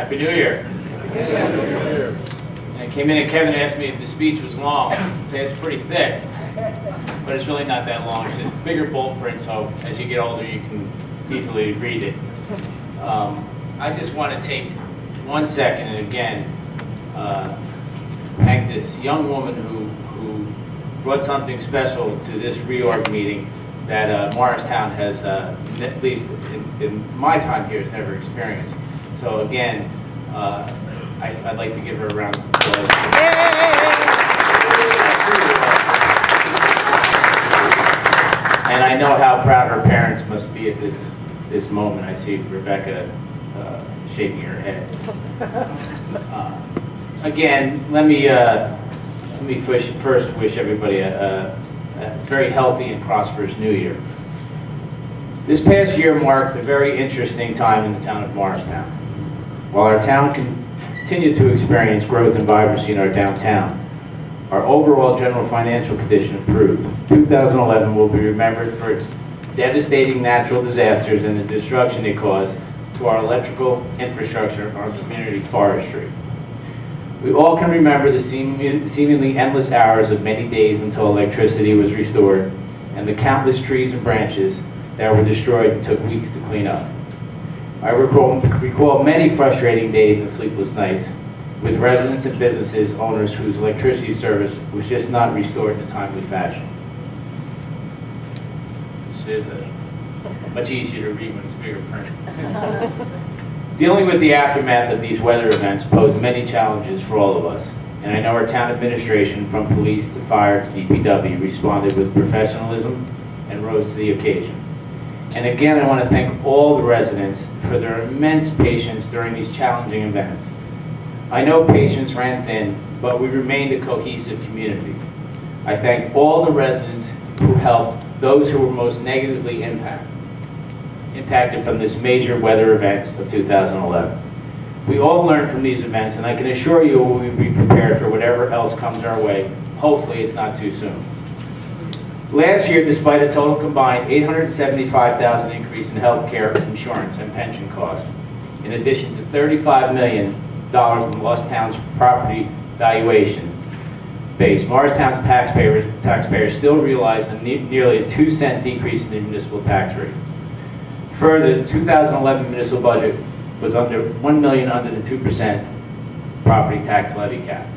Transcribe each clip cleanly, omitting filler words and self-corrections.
Happy New Year. And I came in and Kevin asked me if the speech was long. I'd say it's pretty thick, but it's really not that long. It's just bigger bold print, so as you get older you can easily read it. I just want to take 1 second and again thank this young woman who brought something special to this reorg meeting that Morristown has, at least in my time here, has never experienced. So again, I'd like to give her a round of applause. And I know how proud her parents must be at this moment. I see Rebecca shaking her head. Again, let me first wish everybody a very healthy and prosperous new year. This past year marked a very interesting time in the town of Morristown. While our town continued to experience growth and vibrancy in our downtown, our overall general financial condition improved. 2011 will be remembered for its devastating natural disasters and the destruction it caused to our electrical infrastructure and our community forestry. We all can remember the seemingly endless hours of many days until electricity was restored, and the countless trees and branches that were destroyed and took weeks to clean up. I recall many frustrating days and sleepless nights with residents and businesses owners whose electricity service was just not restored in a timely fashion. This is much easier to read when it's bigger print. Dealing with the aftermath of these weather events posed many challenges for all of us, and I know our town administration, from police to fire to DPW, responded with professionalism and rose to the occasion. And again, I want to thank all the residents for their immense patience during these challenging events. I know patience ran thin, but we remained a cohesive community. I thank all the residents who helped those who were most negatively impacted from this major weather events of 2011. We all learned from these events, and I can assure you we will be prepared for whatever else comes our way. Hopefully it's not too soon. Last year, despite a total combined $875,000 increase in health care insurance and pension costs, in addition to $35 million in lost town's property valuation base, Morristown's taxpayers still realized nearly a 2-cent decrease in the municipal tax rate. Further, the 2011 municipal budget was under $1 million under the 2% property tax levy cap.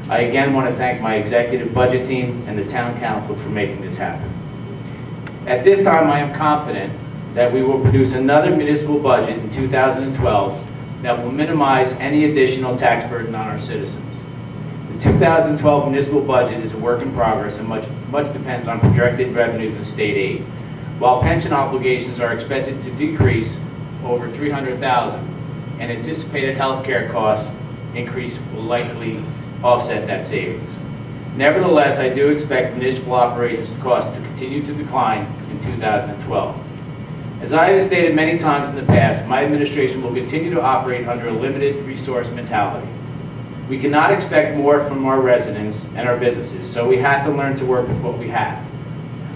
I again want to thank my executive budget team and the town council for making this happen. At this time, I am confident that we will produce another municipal budget in 2012 that will minimize any additional tax burden on our citizens. The 2012 municipal budget is a work in progress, and much depends on projected revenues and state aid. While pension obligations are expected to decrease over $300,000, and anticipated health care costs increase will likely offset that savings. Nevertheless, I do expect municipal operations costs to continue to decline in 2012. As I have stated many times in the past, my administration will continue to operate under a limited resource mentality. We cannot expect more from our residents and our businesses, so we have to learn to work with what we have.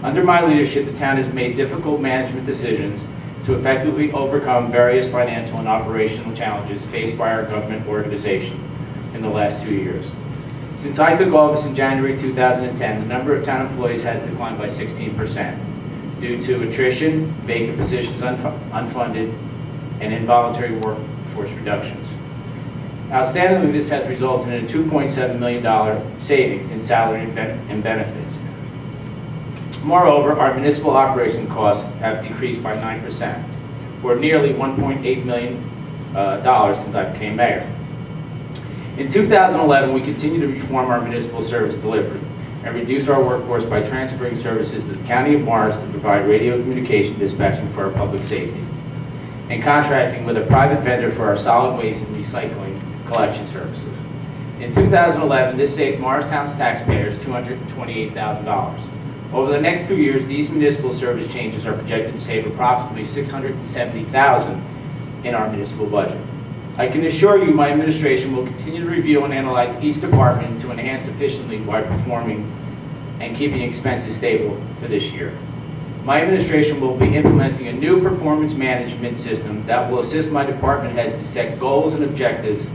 Under my leadership, the town has made difficult management decisions to effectively overcome various financial and operational challenges faced by our government organization in the last 2 years. Since I took office in January 2010, the number of town employees has declined by 16% due to attrition, vacant positions unfunded, and involuntary workforce reductions. Outstandingly, this has resulted in a $2.7 million savings in salary and benefits. Moreover, our municipal operation costs have decreased by 9%, or nearly $1.8 million since I became mayor. In 2011, we continue to reform our municipal service delivery and reduce our workforce by transferring services to the County of Morris to provide radio communication dispatching for our public safety, and contracting with a private vendor for our solid waste and recycling collection services. In 2011, this saved Morristown's taxpayers $228,000. Over the next 2 years, these municipal service changes are projected to save approximately $670,000 in our municipal budget. I can assure you my administration will continue to review and analyze each department to enhance efficiently while performing and keeping expenses stable for this year. My administration will be implementing a new performance management system that will assist my department heads to set goals and objectives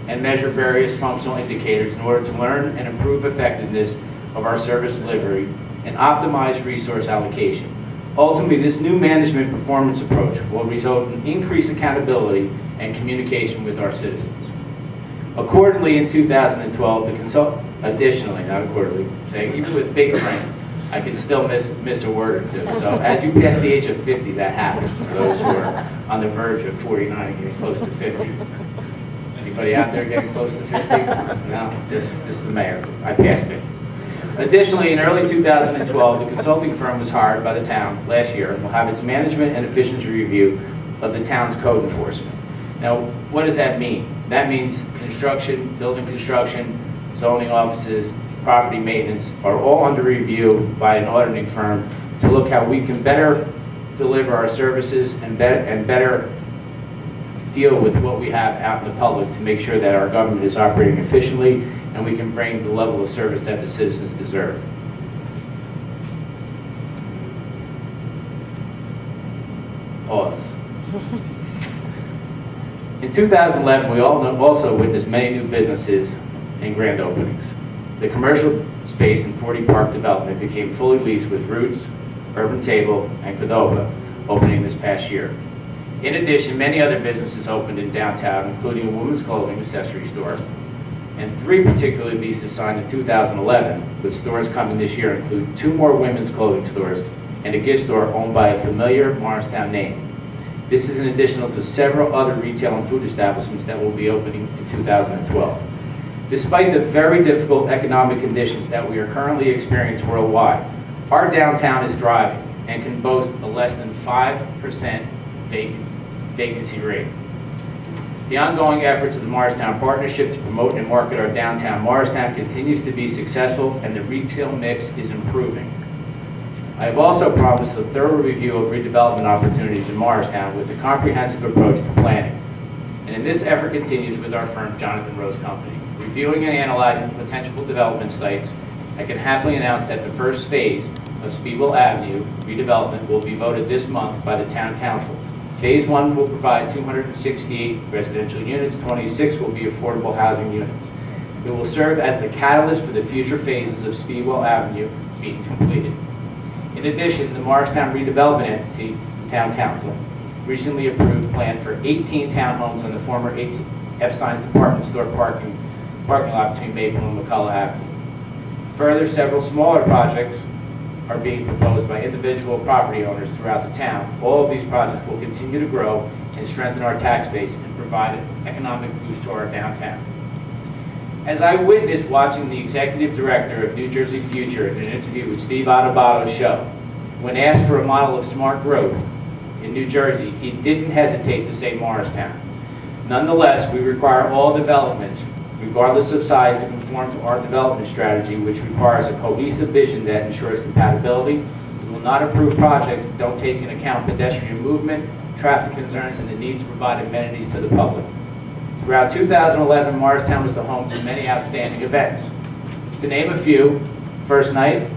and measure various functional indicators in order to learn and improve effectiveness of our service delivery and optimize resource allocation. Ultimately, this new management performance approach will result in increased accountability and communication with our citizens. Accordingly, in 2012, additionally, not accordingly, saying even with big print, I can still miss a word or two. So as you pass the age of 50, that happens for those who are on the verge of 49 and getting close to 50. Anybody out there getting close to 50? No, this is the mayor. I passed 50. Additionally, in early 2012, the consulting firm was hired by the town last year and will have its management and efficiency review of the town's code enforcement. Now, what does that mean? That means construction, building construction, zoning offices, property maintenance are all under review by an auditing firm to look how we can better deliver our services and better deal with what we have out in the public to make sure that our government is operating efficiently and we can bring the level of service that the citizens deserve. Pause. In 2011, we also witnessed many new businesses and grand openings. The commercial space in 40 Park development became fully leased with Roots, Urban Table, and Qdoba opening this past year. In addition, many other businesses opened in downtown, including a women's clothing accessory store, and 3 particular leases signed in 2011, with stores coming this year include 2 more women's clothing stores and a gift store owned by a familiar Morristown name. This is in addition to several other retail and food establishments that will be opening in 2012. Despite the very difficult economic conditions that we are currently experiencing worldwide, our downtown is thriving and can boast a less than 5% vacancy rate. The ongoing efforts of the Morristown Partnership to promote and market our downtown Morristown continues to be successful, and the retail mix is improving. I have also promised a thorough review of redevelopment opportunities in Morristown with a comprehensive approach to planning. And this effort continues with our firm, Jonathan Rose Company. Reviewing and analyzing potential development sites, I can happily announce that the first phase of Speedwell Avenue redevelopment will be voted this month by the Town Council. Phase 1 will provide 268 residential units, 26 will be affordable housing units. It will serve as the catalyst for the future phases of Speedwell Avenue being completed. In addition, the Morristown Redevelopment Entity, Town Council, recently approved a plan for 18 townhomes on the former Epstein's department store parking lot between Maple and McCullough Avenue. Further, several smaller projects are being proposed by individual property owners throughout the town. All of these projects will continue to grow and strengthen our tax base and provide an economic boost to our downtown. As I witnessed watching the executive director of New Jersey Future in an interview with Steve Adobato's show, when asked for a model of smart growth in New Jersey, he didn't hesitate to say Morristown. Nonetheless, we require all developments, regardless of size, to conform to our development strategy, which requires a cohesive vision that ensures compatibility. We will not approve projects that don't take into account pedestrian movement, traffic concerns, and the need to provide amenities to the public. Throughout 2011, Morristown was the home to many outstanding events. To name a few, First Night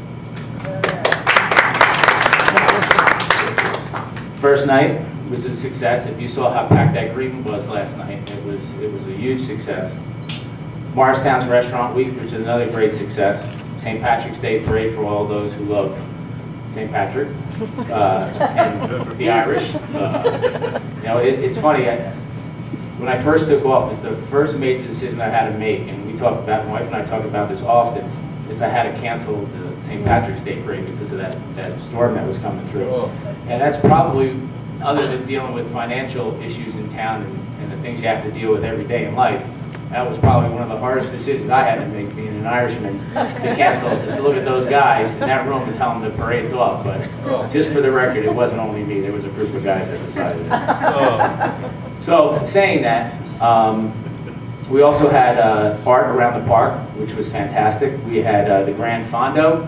was a success. If you saw how packed that green was last night, it was a huge success. Morristown's Restaurant Week, which is another great success. St. Patrick's Day Parade for all those who love St. Patrick and the Irish. It's funny. When I first took office, the first major decision I had to make, and my wife and I talk about this often, is I had to cancel the St. Patrick's Day Parade because of that storm that was coming through. And that's probably, other than dealing with financial issues in town and the things you have to deal with every day in life, that was probably one of the hardest decisions I had to make, being an Irishman, to cancel, to look at those guys in that room and tell them the parade's off. But just for the record, it wasn't only me. There was a group of guys that decided it. So, saying that, we also had art around the park, which was fantastic. We had the Grand Fondo,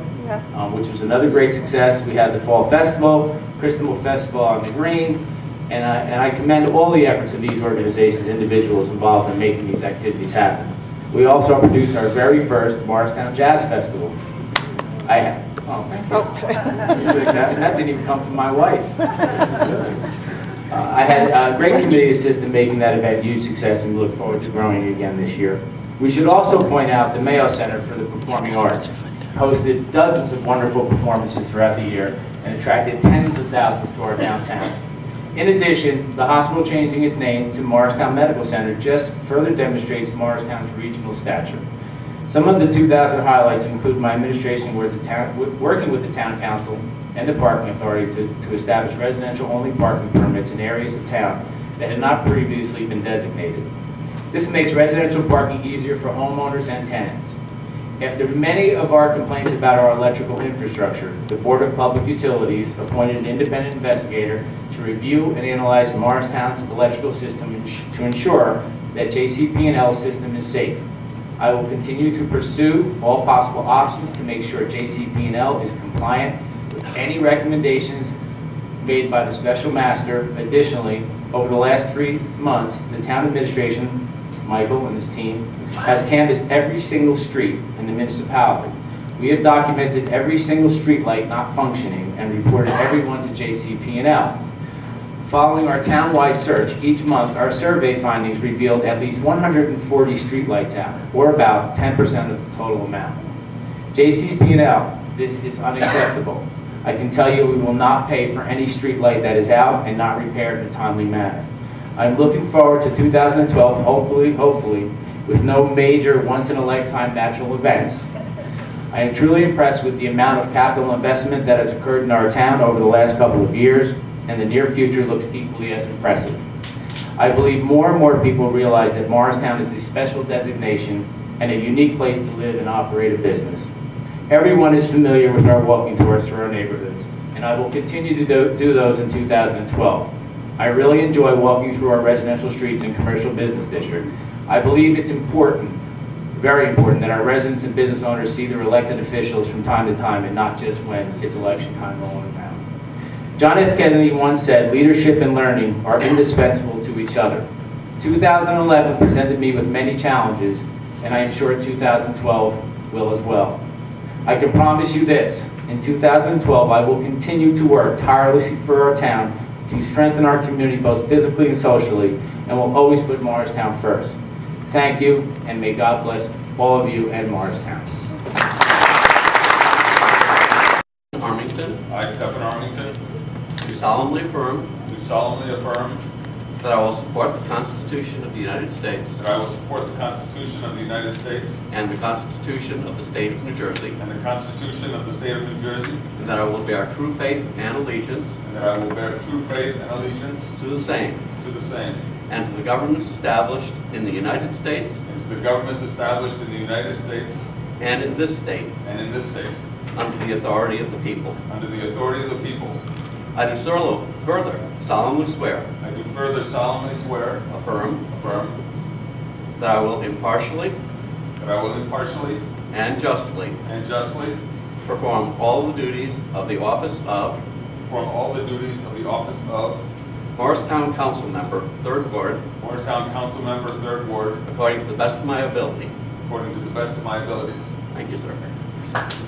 which was another great success. We had the Fall Festival, Crystal Festival on the Green, and I commend all the efforts of these organizations, individuals involved in making these activities happen. We also produced our very first Morristown Jazz Festival. Oh, thank you. That didn't even come from my wife. I had a great committee assist in making that event a huge success, and we look forward to growing it again this year. We should also point out the Mayo Center for the Performing Arts hosted dozens of wonderful performances throughout the year and attracted tens of thousands to our downtown. In addition, the hospital changing its name to Morristown Medical Center just further demonstrates Morristown's regional stature. Some of the 2000 highlights include my administration working with the town council and the parking authority to establish residential-only parking permits in areas of town that had not previously been designated. This makes residential parking easier for homeowners and tenants. After many of our complaints about our electrical infrastructure, the Board of Public Utilities appointed an independent investigator to review and analyze Morristown's electrical system to ensure that JCP&L's system is safe. I will continue to pursue all possible options to make sure JCP&L is compliant with any recommendations made by the Special Master. Additionally, over the last 3 months, the town administration, Michael and his team, has canvassed every single street in the municipality. We have documented every single street light not functioning and reported every one to JCP&L. Following our town-wide search, each month our survey findings revealed at least 140 streetlights out, or about 10% of the total amount. JCP&L, this is unacceptable. I can tell you we will not pay for any streetlight that is out and not repaired in a timely manner. I'm looking forward to 2012, hopefully, with no major once-in-a-lifetime natural events. I am truly impressed with the amount of capital investment that has occurred in our town over the last couple of years, and the near future looks equally as impressive. I believe more and more people realize that Morristown is a special designation and a unique place to live and operate a business. Everyone is familiar with our walking tours through our neighborhoods, and I will continue to do those in 2012. I really enjoy walking through our residential streets and commercial business district. I believe it's important, very important, that our residents and business owners see their elected officials from time to time and not just when it's election time rolling around. John F. Kennedy once said, leadership and learning are indispensable to each other. 2011 presented me with many challenges, and I am sure 2012 will as well. I can promise you this, in 2012 I will continue to work tirelessly for our town to strengthen our community both physically and socially, and will always put Morristown first. Thank you, and may God bless all of you and Morristown. Armington. I, Stefan Armington, Do solemnly affirm do solemnly affirm that I will support the Constitution of the United States that I will support the Constitution of the United States and the Constitution of the State of New Jersey, and the Constitution of the State of New Jersey, and that I will bear true faith and allegiance and that I will bear true faith and allegiance to the same to the same, and to the governments established in the United States and to the governments established in the United States and in this state and in this state, under the authority of the people. under the authority of the people. I do further solemnly swear, I do further solemnly swear, affirm, that that I will impartially I will impartially and justly and justly perform all the duties of the office of perform all the duties of the office of Morristown Council Member, 3rd Ward, Morristown Council Member, 3rd Ward, according to the best of my ability. according to the best of my abilities. Thank you, sir.